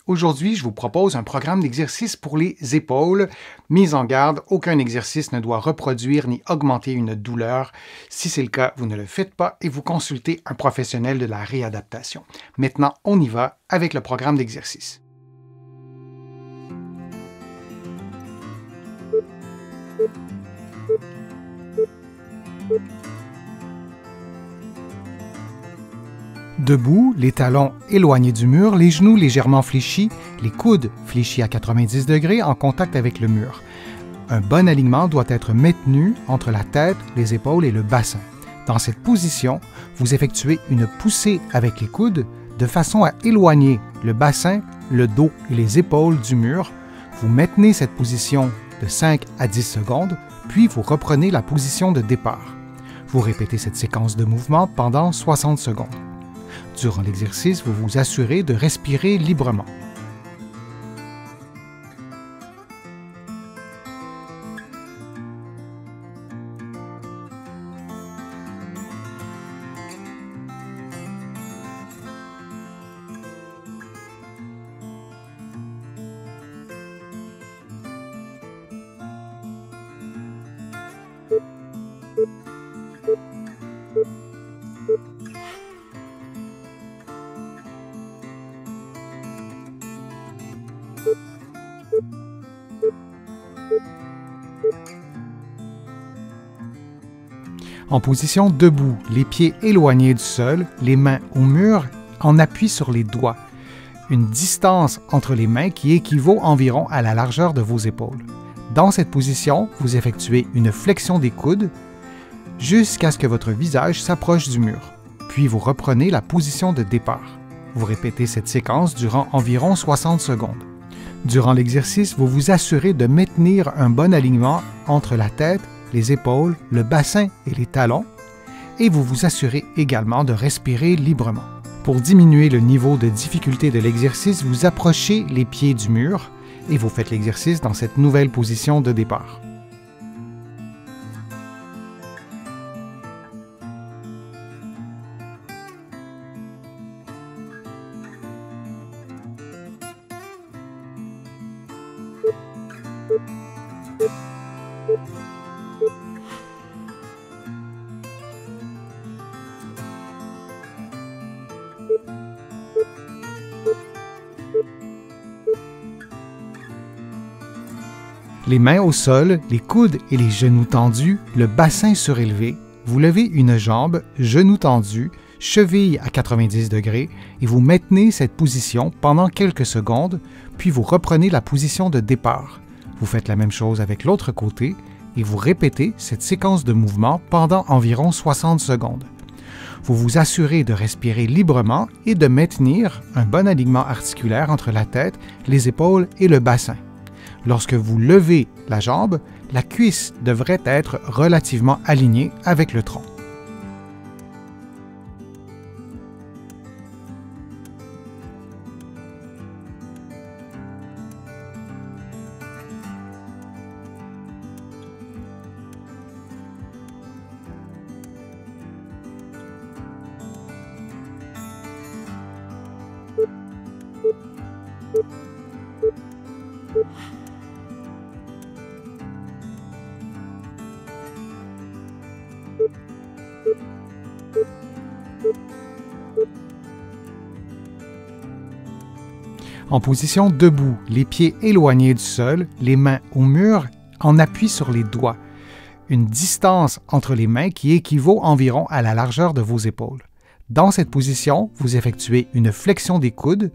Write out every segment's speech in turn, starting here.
Aujourd'hui, je vous propose un programme d'exercice pour les épaules. Mise en garde, aucun exercice ne doit reproduire ni augmenter une douleur. Si c'est le cas, vous ne le faites pas et vous consultez un professionnel de la réadaptation. Maintenant, on y va avec le programme d'exercice. Debout, les talons éloignés du mur, les genoux légèrement fléchis, les coudes fléchis à 90 degrés en contact avec le mur. Un bon alignement doit être maintenu entre la tête, les épaules et le bassin. Dans cette position, vous effectuez une poussée avec les coudes de façon à éloigner le bassin, le dos et les épaules du mur. Vous maintenez cette position de 5 à 10 secondes, puis vous reprenez la position de départ. Vous répétez cette séquence de mouvement pendant 60 secondes. Durant l'exercice, vous vous assurez de respirer librement. En position debout, les pieds éloignés du sol, les mains au mur, en appui sur les doigts. Une distance entre les mains qui équivaut environ à la largeur de vos épaules. Dans cette position, vous effectuez une flexion des coudes jusqu'à ce que votre visage s'approche du mur. Puis vous reprenez la position de départ. Vous répétez cette séquence durant environ 60 secondes. Durant l'exercice, vous vous assurez de maintenir un bon alignement entre la tête, les épaules, le bassin et les talons, et vous vous assurez également de respirer librement. Pour diminuer le niveau de difficulté de l'exercice, vous approchez les pieds du mur et vous faites l'exercice dans cette nouvelle position de départ. Les mains au sol, les coudes et les genoux tendus, le bassin surélevé, vous levez une jambe, genou tendu, cheville à 90 degrés et vous maintenez cette position pendant quelques secondes, puis vous reprenez la position de départ. Vous faites la même chose avec l'autre côté et vous répétez cette séquence de mouvement pendant environ 60 secondes. Vous vous assurez de respirer librement et de maintenir un bon alignement articulaire entre la tête, les épaules et le bassin. Lorsque vous levez la jambe, la cuisse devrait être relativement alignée avec le tronc. En position debout, les pieds éloignés du sol, les mains au mur, en appui sur les doigts. Une distance entre les mains qui équivaut environ à la largeur de vos épaules. Dans cette position, vous effectuez une flexion des coudes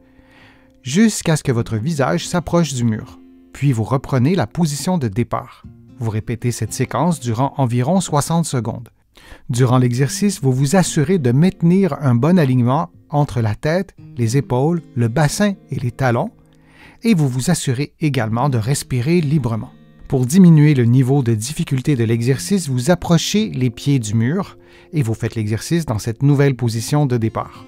jusqu'à ce que votre visage s'approche du mur. Puis vous reprenez la position de départ. Vous répétez cette séquence durant environ 60 secondes. Durant l'exercice, vous vous assurez de maintenir un bon alignement entre la tête, les épaules, le bassin et les talons, et vous vous assurez également de respirer librement. Pour diminuer le niveau de difficulté de l'exercice, vous approchez les pieds du mur et vous faites l'exercice dans cette nouvelle position de départ.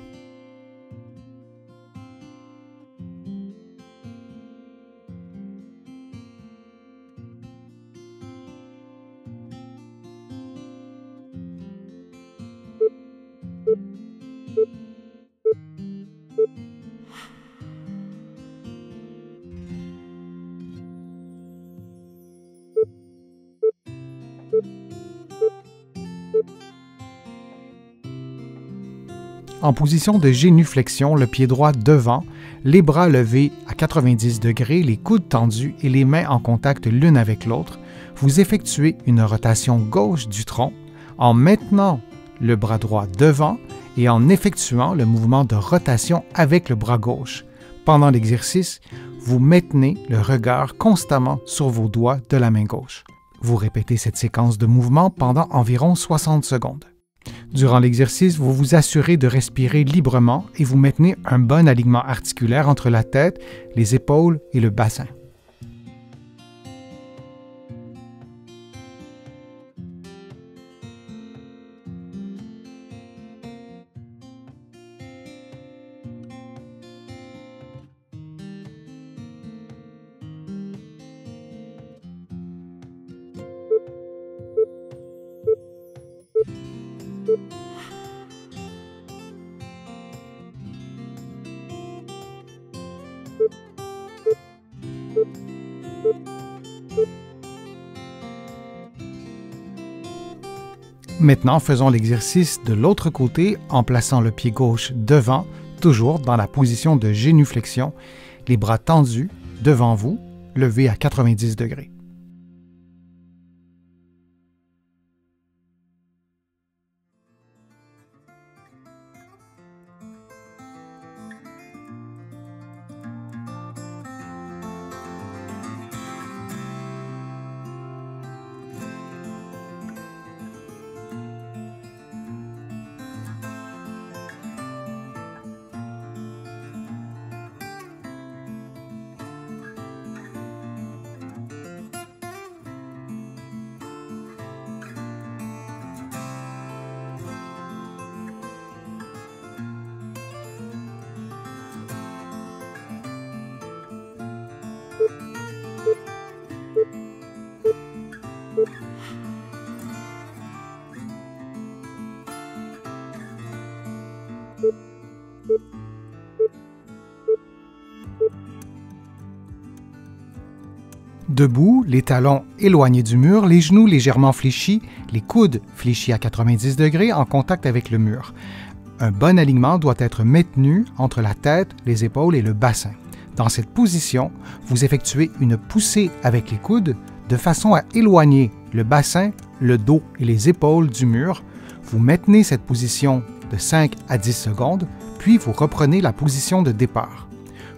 en position de génuflexion, le pied droit devant, les bras levés à 90 degrés, les coudes tendus et les mains en contact l'une avec l'autre, vous effectuez une rotation gauche du tronc en maintenant le bras droit devant et en effectuant le mouvement de rotation avec le bras gauche. Pendant l'exercice, vous maintenez le regard constamment sur vos doigts de la main gauche. Vous répétez cette séquence de mouvements pendant environ 60 secondes. Durant l'exercice, vous vous assurez de respirer librement et vous maintenez un bon alignement articulaire entre la tête, les épaules et le bassin. Maintenant, faisons l'exercice de l'autre côté en plaçant le pied gauche devant, toujours dans la position de génuflexion, les bras tendus devant vous, levés à 90 degrés. Debout, les talons éloignés du mur, les genoux légèrement fléchis, les coudes fléchis à 90 degrés en contact avec le mur. Un bon alignement doit être maintenu entre la tête, les épaules et le bassin. Dans cette position, vous effectuez une poussée avec les coudes de façon à éloigner le bassin, le dos et les épaules du mur. Vous maintenez cette position de 5 à 10 secondes, puis vous reprenez la position de départ.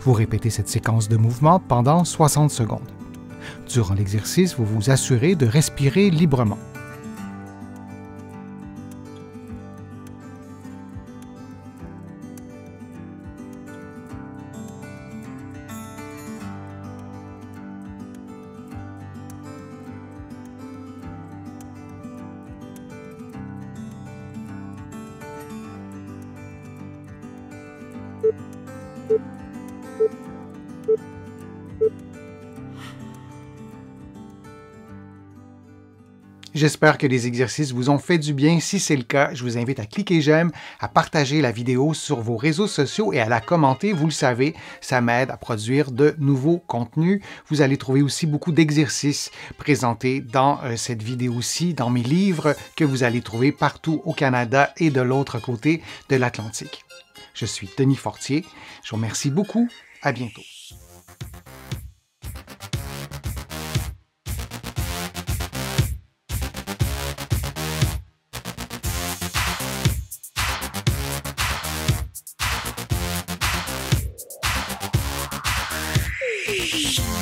Vous répétez cette séquence de mouvements pendant 60 secondes. Durant l'exercice, vous vous assurez de respirer librement. J'espère que les exercices vous ont fait du bien. Si c'est le cas, je vous invite à cliquer j'aime, à partager la vidéo sur vos réseaux sociaux et à la commenter. Vous le savez, ça m'aide à produire de nouveaux contenus. Vous allez trouver aussi beaucoup d'exercices présentés dans cette vidéo-ci, dans mes livres que vous allez trouver partout au Canada et de l'autre côté de l'Atlantique. Je suis Denis Fortier. Je vous remercie beaucoup. À bientôt. Shh.